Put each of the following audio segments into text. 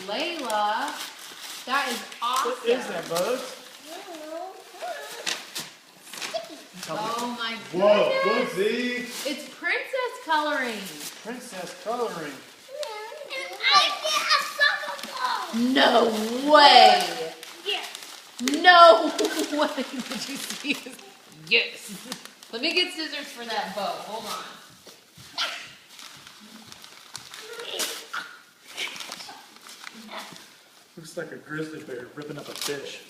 Layla, that is awesome. What is that, Bugs? Oh my goodness. Whoa, Bugsy. It's princess coloring. Princess coloring. No way. No way. Did you see this? Yes. Let me get scissors for that bow. Hold on. Looks like a grizzly bear ripping up a fish.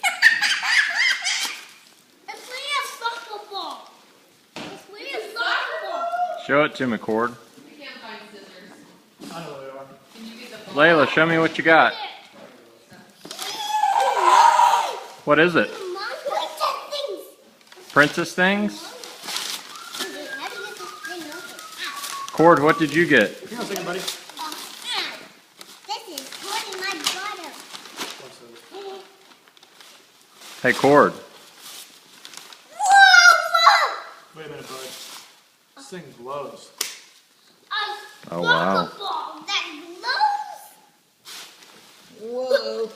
Show it to me, Cord. We can't find scissors. I know they are. Can you get the bow? Layla, show me what you got. What is it? Princess things? Cord, what did you get? Hang on a second, buddy. This is holding my butter. Hey, Cord. Wait a minute, bud. This thing glows. Oh, wow. Ball that glows. Whoa.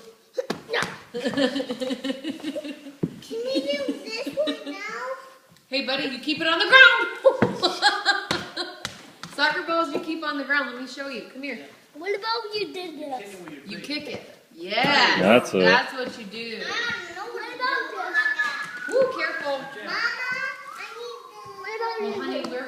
Can we do this one now? Hey, buddy, you keep it on the ground. Soccer balls you keep on the ground. Let me show you. Come here. What about you did this? You kick it. Yeah. That's it. That's what you do. I don't know what about this. Woo, careful. Mama, I need the. What about Well, you? honey, we're